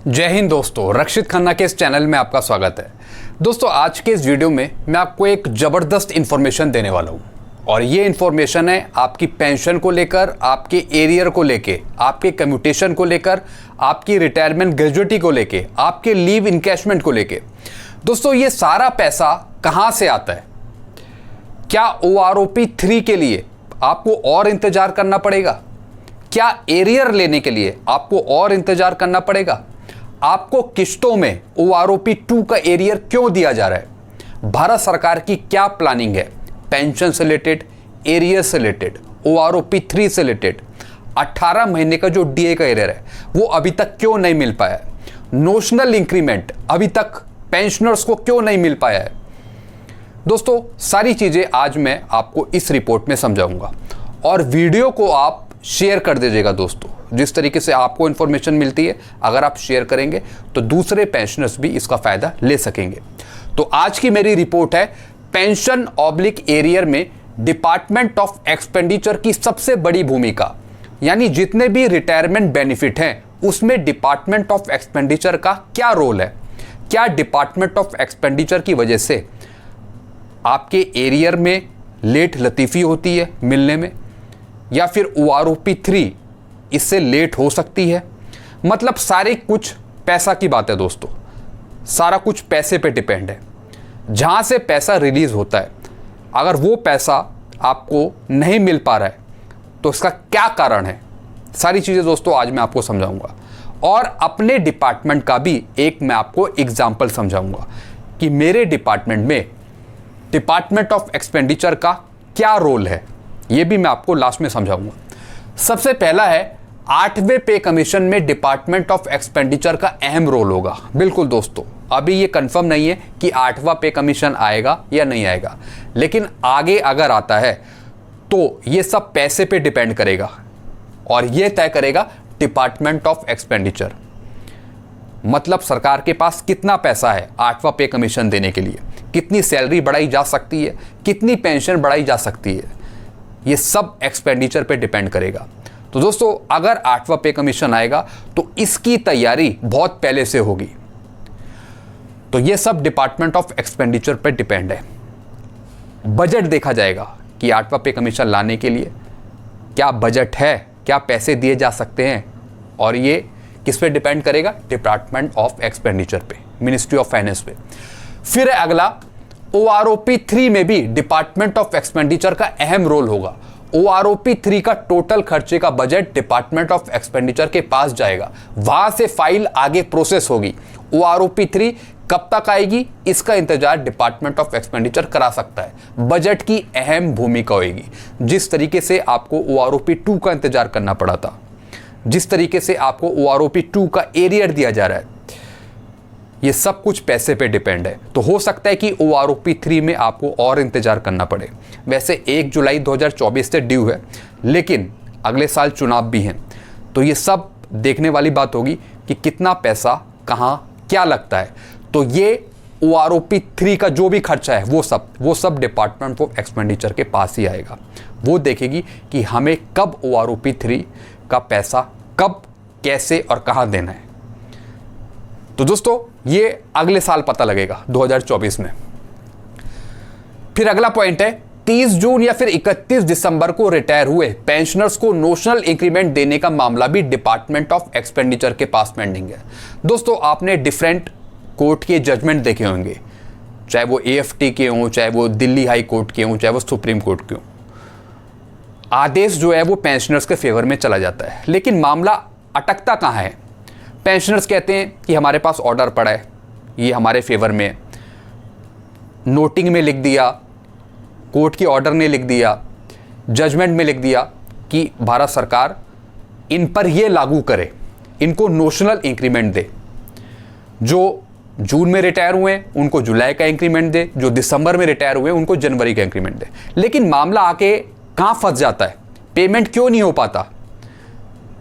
जय हिंद दोस्तों, रक्षित खन्ना के इस चैनल में आपका स्वागत है। दोस्तों, आज के इस वीडियो में मैं आपको एक ज़बरदस्त इन्फॉर्मेशन देने वाला हूँ और ये इन्फॉर्मेशन है आपकी पेंशन को लेकर, आपके एरियर को लेकर, आपके कम्यूटेशन को लेकर, आपकी रिटायरमेंट ग्रेजुएटी को लेकर, आपके लीव इनकैशमेंट को लेकर। दोस्तों, ये सारा पैसा कहाँ से आता है? क्या OROP 3 के लिए आपको और इंतज़ार करना पड़ेगा? क्या एरियर लेने के लिए आपको और इंतज़ार करना पड़ेगा? आपको किश्तों में OROP 2 का एरियर क्यों दिया जा रहा है? भारत सरकार की क्या प्लानिंग है पेंशन से रिलेटेड, एरियर से रिलेटेड, OROP 3 से रिलेटेड? 18 महीने का जो DA का एरियर है वो अभी तक क्यों नहीं मिल पाया है? नोशनल इंक्रीमेंट अभी तक पेंशनर्स को क्यों नहीं मिल पाया है? दोस्तों, सारी चीज़ें आज मैं आपको इस रिपोर्ट में समझाऊंगा और वीडियो को आप शेयर कर दीजिएगा। दोस्तों, जिस तरीके से आपको इन्फॉर्मेशन मिलती है, अगर आप शेयर करेंगे तो दूसरे पेंशनर्स भी इसका फ़ायदा ले सकेंगे। तो आज की मेरी रिपोर्ट है पेंशन ऑब्लिक एरियर में डिपार्टमेंट ऑफ एक्सपेंडिचर की सबसे बड़ी भूमिका, यानी जितने भी रिटायरमेंट बेनिफिट हैं उसमें डिपार्टमेंट ऑफ एक्सपेंडिचर का क्या रोल है। क्या डिपार्टमेंट ऑफ एक्सपेंडिचर की वजह से आपके एरियर में लेट लतीफ़ी होती है मिलने में, या फिर OROP 3 इससे लेट हो सकती है? मतलब सारे कुछ पैसा की बात है दोस्तों, सारा कुछ पैसे पे डिपेंड है। जहाँ से पैसा रिलीज़ होता है, अगर वो पैसा आपको नहीं मिल पा रहा है तो इसका क्या कारण है, सारी चीज़ें दोस्तों आज मैं आपको समझाऊंगा। और अपने डिपार्टमेंट का भी एक मैं आपको एग्जाम्पल समझाऊंगा कि मेरे डिपार्टमेंट में डिपार्टमेंट ऑफ एक्सपेंडिचर का क्या रोल है, ये भी मैं आपको लास्ट में समझाऊंगा। सबसे पहला है 8वें पे कमीशन में डिपार्टमेंट ऑफ एक्सपेंडिचर का अहम रोल होगा। बिल्कुल दोस्तों, अभी ये कंफर्म नहीं है कि 8वां पे कमीशन आएगा या नहीं आएगा, लेकिन आगे अगर आता है तो ये सब पैसे पे डिपेंड करेगा और ये तय करेगा डिपार्टमेंट ऑफ एक्सपेंडिचर। मतलब सरकार के पास कितना पैसा है 8वां पे कमीशन देने के लिए, कितनी सैलरी बढ़ाई जा सकती है, कितनी पेंशन बढ़ाई जा सकती है, ये सब एक्सपेंडिचर पे डिपेंड करेगा। तो दोस्तों, अगर 8वां पे कमीशन आएगा तो इसकी तैयारी बहुत पहले से होगी। तो ये सब डिपार्टमेंट ऑफ एक्सपेंडिचर पे डिपेंड है। बजट देखा जाएगा कि 8वां पे कमीशन लाने के लिए क्या बजट है, क्या पैसे दिए जा सकते हैं, और ये किस पे डिपेंड करेगा? डिपार्टमेंट ऑफ एक्सपेंडिचर पे, मिनिस्ट्री ऑफ फाइनेंस पे। फिर है अगला, OROP 3 में भी डिपार्टमेंट ऑफ एक्सपेंडिचर का अहम रोल होगा। OROP 3 का टोटल खर्चे का बजट डिपार्टमेंट ऑफ एक्सपेंडिचर के पास जाएगा, वहां से फाइल आगे प्रोसेस होगी। OROP 3 कब तक आएगी, इसका इंतजार डिपार्टमेंट ऑफ एक्सपेंडिचर करा सकता है। बजट की अहम भूमिका होगी। जिस तरीके से आपको OROP 2 का इंतजार करना पड़ा था, जिस तरीके से आपको OROP 2 का एरियर दिया जा रहा है, ये सब कुछ पैसे पे डिपेंड है। तो हो सकता है कि OROP 3 में आपको और इंतजार करना पड़े। वैसे 1 जुलाई 2024 से ड्यू है, लेकिन अगले साल चुनाव भी हैं, तो ये सब देखने वाली बात होगी कि कितना पैसा कहाँ क्या लगता है। तो ये OROP 3 का जो भी खर्चा है वो सब डिपार्टमेंट ऑफ एक्सपेंडिचर के पास ही आएगा। वो देखेगी कि हमें कब OROP 3 का पैसा कब, कैसे और कहाँ देना है। तो दोस्तों, ये अगले साल पता लगेगा 2024 में। फिर अगला पॉइंट है 30 जून या फिर 31 दिसंबर को रिटायर हुए पेंशनर्स को नोशनल इंक्रीमेंट देने का मामला भी डिपार्टमेंट ऑफ एक्सपेंडिचर के पास पेंडिंग है। दोस्तों, आपने डिफरेंट कोर्ट के जजमेंट देखे होंगे, चाहे वो AFT के हों, चाहे वो दिल्ली हाई कोर्ट के हों, चाहे वो सुप्रीम कोर्ट के हों। आदेश जो है वो पेंशनर्स के फेवर में चला जाता है, लेकिन मामला अटकता कहाँ है? पेंशनर्स कहते हैं कि हमारे पास ऑर्डर पड़ा है, ये हमारे फेवर में है, नोटिंग में लिख दिया, कोर्ट के ऑर्डर ने लिख दिया, जजमेंट में लिख दिया कि भारत सरकार इन पर ये लागू करे, इनको नोशनल इंक्रीमेंट दे। जो जून में रिटायर हुए हैं उनको जुलाई का इंक्रीमेंट दे, जो दिसंबर में रिटायर हुए उनको जनवरी का इंक्रीमेंट दे। लेकिन मामला आके कहाँ फंस जाता है? पेमेंट क्यों नहीं हो पाता?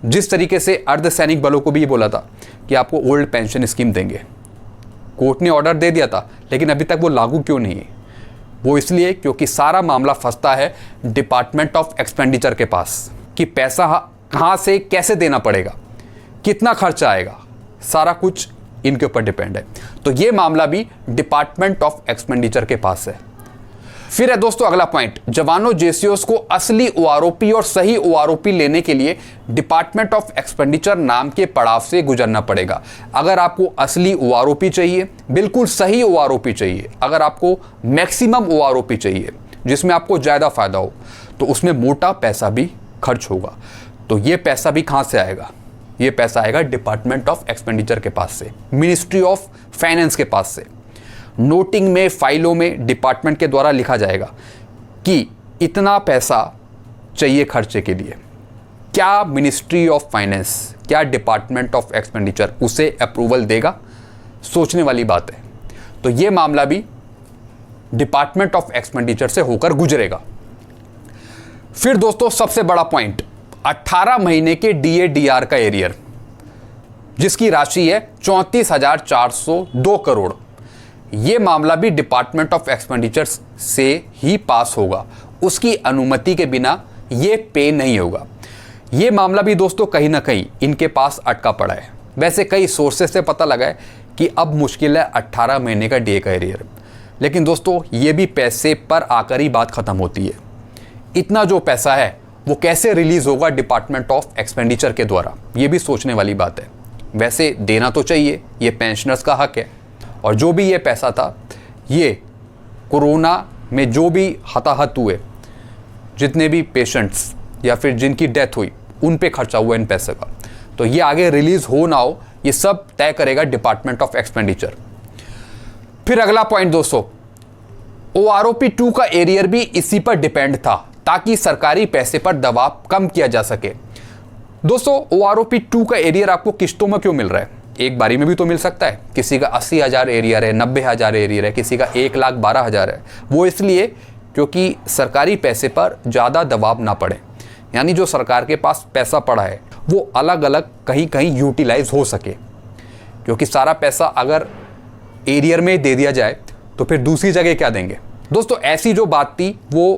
जिस तरीके से अर्धसैनिक बलों को भी ये बोला था कि आपको ओल्ड पेंशन स्कीम देंगे, कोर्ट ने ऑर्डर दे दिया था, लेकिन अभी तक वो लागू क्यों नहीं है? वो इसलिए क्योंकि सारा मामला फंसता है डिपार्टमेंट ऑफ एक्सपेंडिचर के पास कि पैसा कहाँ से कैसे देना पड़ेगा, कितना खर्चा आएगा, सारा कुछ इनके ऊपर डिपेंड है। तो ये मामला भी डिपार्टमेंट ऑफ एक्सपेंडिचर के पास है। फिर है दोस्तों अगला पॉइंट, जवानों जेसीओस को असली ओआरओपी और सही ओआरओपी लेने के लिए डिपार्टमेंट ऑफ एक्सपेंडिचर नाम के पड़ाव से गुजरना पड़ेगा। अगर आपको असली ओआरओपी चाहिए, बिल्कुल सही ओआरओपी चाहिए, अगर आपको मैक्सिमम ओआरओपी चाहिए जिसमें आपको ज़्यादा फायदा हो, तो उसमें मोटा पैसा भी खर्च होगा। तो ये पैसा भी कहाँ से आएगा? ये पैसा आएगा डिपार्टमेंट ऑफ एक्सपेंडिचर के पास से, मिनिस्ट्री ऑफ फाइनेंस के पास से। नोटिंग में, फाइलों में डिपार्टमेंट के द्वारा लिखा जाएगा कि इतना पैसा चाहिए खर्चे के लिए। क्या मिनिस्ट्री ऑफ फाइनेंस, क्या डिपार्टमेंट ऑफ एक्सपेंडिचर उसे अप्रूवल देगा? सोचने वाली बात है। तो ये मामला भी डिपार्टमेंट ऑफ एक्सपेंडिचर से होकर गुजरेगा। फिर दोस्तों सबसे बड़ा पॉइंट, 18 महीने के DADR का एरियर, जिसकी राशि है 34,402 करोड़। ये मामला भी डिपार्टमेंट ऑफ एक्सपेंडिचर से ही पास होगा, उसकी अनुमति के बिना ये पे नहीं होगा। ये मामला भी दोस्तों कहीं ना कहीं इनके पास अटका पड़ा है। वैसे कई सोर्सेस से पता लगा है कि अब मुश्किल है 18 महीने का DA का एरियर, लेकिन दोस्तों ये भी पैसे पर आकर ही बात खत्म होती है। इतना जो पैसा है वो कैसे रिलीज होगा डिपार्टमेंट ऑफ एक्सपेंडिचर के द्वारा, ये भी सोचने वाली बात है। वैसे देना तो चाहिए, ये पेंशनर्स का हक है। और जो भी ये पैसा था, ये कोरोना में जो भी हताहत हुए, जितने भी पेशेंट्स या फिर जिनकी डेथ हुई, उन पे खर्चा हुआ इन पैसे का। तो ये आगे रिलीज हो ना हो, ये सब तय करेगा डिपार्टमेंट ऑफ एक्सपेंडिचर। फिर अगला पॉइंट दोस्तों, OROP 2 का एरियर भी इसी पर डिपेंड था ताकि सरकारी पैसे पर दबाव कम किया जा सके। दोस्तों OROP 2 का एरियर आपको किश्तों में क्यों मिल रहा है? एक बारी में भी तो मिल सकता है। किसी का 80,000 एरियर है, 90,000 एरियर है, किसी का 1,12,000 है। वो इसलिए क्योंकि सरकारी पैसे पर ज़्यादा दबाव ना पड़े, यानी जो सरकार के पास पैसा पड़ा है वो अलग अलग कहीं कहीं यूटिलाइज हो सके। क्योंकि सारा पैसा अगर एरियर में दे दिया जाए तो फिर दूसरी जगह क्या देंगे? दोस्तों ऐसी जो बात थी वो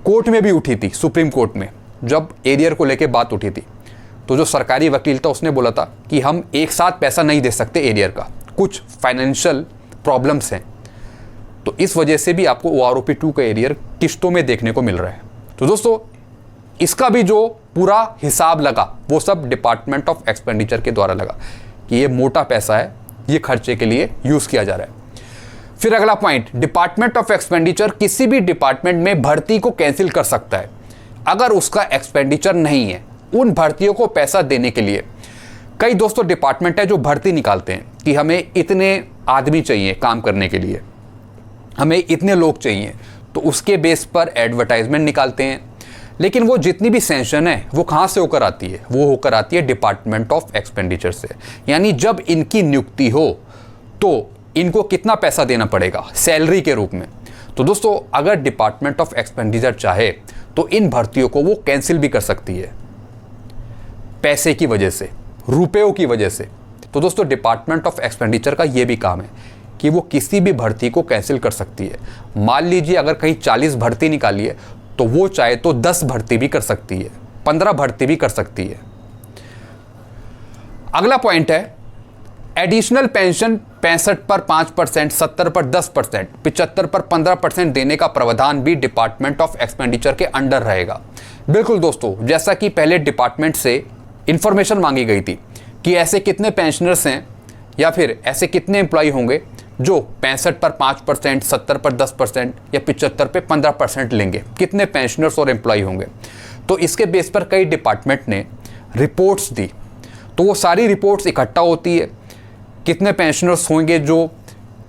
कोर्ट में भी उठी थी, सुप्रीम कोर्ट में जब एरियर को लेके बात उठी थी, तो जो सरकारी वकील था उसने बोला था कि हम एक साथ पैसा नहीं दे सकते एरियर का, कुछ फाइनेंशियल प्रॉब्लम्स हैं। तो इस वजह से भी आपको OROP 2 का एरियर किश्तों में देखने को मिल रहा है। तो दोस्तों इसका भी जो पूरा हिसाब लगा वो सब डिपार्टमेंट ऑफ एक्सपेंडिचर के द्वारा लगा कि ये मोटा पैसा है, ये खर्चे के लिए यूज़ किया जा रहा है। फिर अगला पॉइंट, डिपार्टमेंट ऑफ एक्सपेंडिचर किसी भी डिपार्टमेंट में भर्ती को कैंसिल कर सकता है अगर उसका एक्सपेंडिचर नहीं है उन भर्तियों को पैसा देने के लिए। कई दोस्तों डिपार्टमेंट है जो भर्ती निकालते हैं कि हमें इतने आदमी चाहिए काम करने के लिए, हमें इतने लोग चाहिए, तो उसके बेस पर एडवर्टाइजमेंट निकालते हैं। लेकिन वो जितनी भी सैंक्शन है वो कहाँ से होकर आती है? वो होकर आती है डिपार्टमेंट ऑफ एक्सपेंडिचर से। यानी जब इनकी नियुक्ति हो तो इनको कितना पैसा देना पड़ेगा सैलरी के रूप में। तो दोस्तों अगर डिपार्टमेंट ऑफ एक्सपेंडिचर चाहे तो इन भर्तियों को वो कैंसिल भी कर सकती है, पैसे की वजह से, रुपयों की वजह से। तो दोस्तों डिपार्टमेंट ऑफ एक्सपेंडिचर का ये भी काम है कि वो किसी भी भर्ती को कैंसिल कर सकती है। मान लीजिए अगर कहीं 40 भर्ती निकाली है तो वो चाहे तो 10 भर्ती भी कर सकती है, 15 भर्ती भी कर सकती है। अगला पॉइंट है एडिशनल पेंशन 65 पर 5%, 70 पर 10%, 75 पर 15% देने का प्रावधान भी डिपार्टमेंट ऑफ एक्सपेंडिचर के अंडर रहेगा। बिल्कुल दोस्तों, जैसा कि पहले डिपार्टमेंट से इंफॉर्मेशन मांगी गई थी कि ऐसे कितने पेंशनर्स हैं या फिर ऐसे कितने एम्प्लॉय होंगे जो 65 पर 5%, 70 पर 10% या 75 पे 15% लेंगे, कितने पेंशनर्स और एम्प्लॉय होंगे। तो इसके बेस पर कई डिपार्टमेंट ने रिपोर्ट्स दी। तो वो सारी रिपोर्ट्स इकट्ठा होती है, कितने पेंशनर्स होंगे जो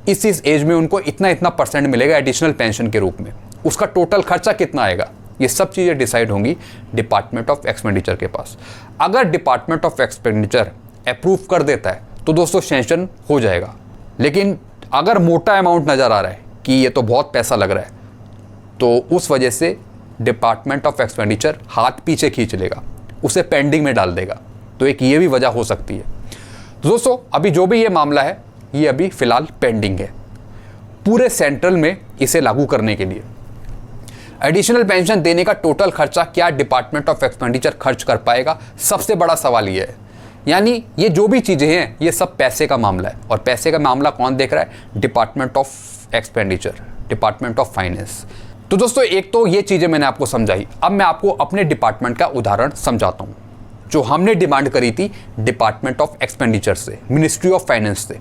इस एज में उनको इतना इतना परसेंट मिलेगा एडिशनल पेंशन के रूप में, उसका टोटल खर्चा कितना आएगा, ये सब चीज़ें डिसाइड होंगी डिपार्टमेंट ऑफ एक्सपेंडिचर के पास। अगर डिपार्टमेंट ऑफ एक्सपेंडिचर अप्रूव कर देता है तो दोस्तों सैंक्शन हो जाएगा। लेकिन अगर मोटा अमाउंट नज़र आ रहा है कि ये तो बहुत पैसा लग रहा है, तो उस वजह से डिपार्टमेंट ऑफ एक्सपेंडिचर हाथ पीछे खींच लेगा, उसे पेंडिंग में डाल देगा। तो एक ये भी वजह हो सकती है। तो दोस्तों अभी जो भी ये मामला है ये अभी फ़िलहाल पेंडिंग है पूरे सेंट्रल में इसे लागू करने के लिए। एडिशनल पेंशन देने का टोटल खर्चा क्या डिपार्टमेंट ऑफ एक्सपेंडिचर खर्च कर पाएगा? सबसे बड़ा सवाल ये है। यानी ये जो भी चीज़ें हैं ये सब पैसे का मामला है। और पैसे का मामला कौन देख रहा है? Department of expenditure, department of finance. तो दोस्तों एक तो ये चीज़ें मैंने आपको समझाई। अब मैं आपको अपने डिपार्टमेंट का उदाहरण समझाता हूँ जो हमने डिमांड करी थी डिपार्टमेंट ऑफ एक्सपेंडिचर से, मिनिस्ट्री ऑफ फाइनेंस से।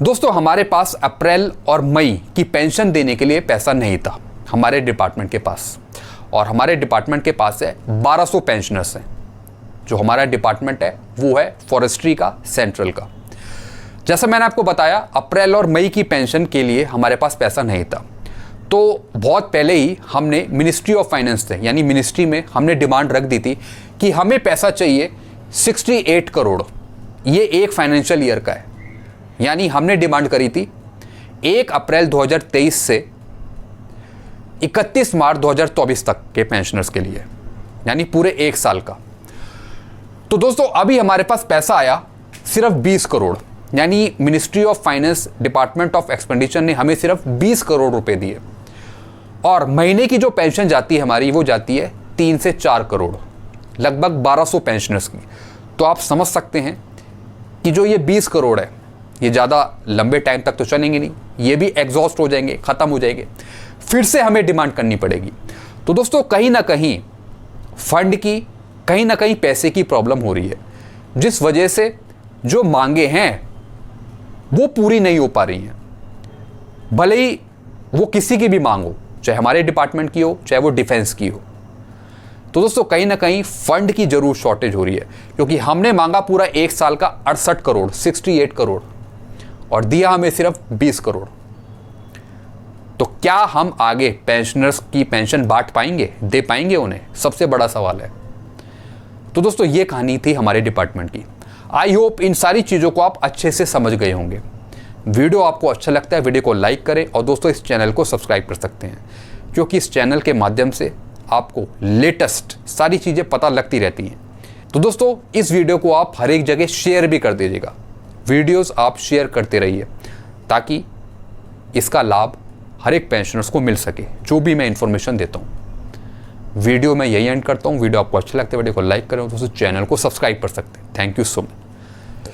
दोस्तों हमारे पास अप्रैल और मई की पेंशन देने के लिए पैसा नहीं था हमारे डिपार्टमेंट के पास। और हमारे डिपार्टमेंट के पास है 1200 पेंशनर्स हैं। जो हमारा डिपार्टमेंट है वो है फॉरेस्ट्री का, सेंट्रल का। जैसा मैंने आपको बताया अप्रैल और मई की पेंशन के लिए हमारे पास पैसा नहीं था, तो बहुत पहले ही हमने मिनिस्ट्री ऑफ फाइनेंस से यानी मिनिस्ट्री में हमने डिमांड रख दी थी कि हमें पैसा चाहिए 68 करोड़। ये एक फाइनेंशियल ईयर का है। यानी हमने डिमांड करी थी 1 अप्रैल 2023 से 31 मार्च 2024 तक के पेंशनर्स के लिए, यानी पूरे एक साल का। तो दोस्तों अभी हमारे पास पैसा आया सिर्फ 20 करोड़, यानी ministry of finance, department of expenditure ने हमें सिर्फ 20 करोड़ रुपए दिए। और महीने की जो पेंशन जाती है हमारी वो जाती है 3 से 4 करोड़, लगभग 1200 पेंशनर्स की। तो आप समझ सकते हैं कि जो ये 20 करोड़ है ये ज़्यादा लंबे टाइम तक तो चलेंगे नहीं, ये भी एग्जॉस्ट हो जाएंगे, ख़त्म हो जाएंगे, फिर से हमें डिमांड करनी पड़ेगी। तो दोस्तों कहीं ना कहीं फंड की, कहीं ना कहीं पैसे की प्रॉब्लम हो रही है, जिस वजह से जो मांगे हैं वो पूरी नहीं हो पा रही हैं। भले ही वो किसी की भी मांग हो, चाहे हमारे डिपार्टमेंट की हो चाहे वो डिफेंस की हो। तो दोस्तों कहीं ना कहीं फंड की जरूर शॉर्टेज हो रही है, क्योंकि हमने मांगा पूरा एक साल का 68 करोड़, 68 करोड़, और दिया हमें सिर्फ 20 करोड़। तो क्या हम आगे पेंशनर्स की पेंशन बांट पाएंगे, दे पाएंगे उन्हें? सबसे बड़ा सवाल है। तो दोस्तों ये कहानी थी हमारे डिपार्टमेंट की। आई होप इन सारी चीज़ों को आप अच्छे से समझ गए होंगे। वीडियो आपको अच्छा लगता है वीडियो को लाइक करें, और दोस्तों इस चैनल को सब्सक्राइब कर सकते हैं, क्योंकि इस चैनल के माध्यम से आपको लेटेस्ट सारी चीज़ें पता लगती रहती हैं। तो दोस्तों इस वीडियो को आप हर एक जगह शेयर भी कर दीजिएगा। वीडियोस आप शेयर करते रहिए ताकि इसका लाभ हर एक पेंशनर्स को मिल सके, जो भी मैं इन्फॉर्मेशन देता हूँ। वीडियो मैं यही एंड करता हूँ। वीडियो आपको अच्छा लगता है वीडियो को लाइक करें, दोस्तों चैनल को सब्सक्राइब कर सकते हैं। Thank you so much.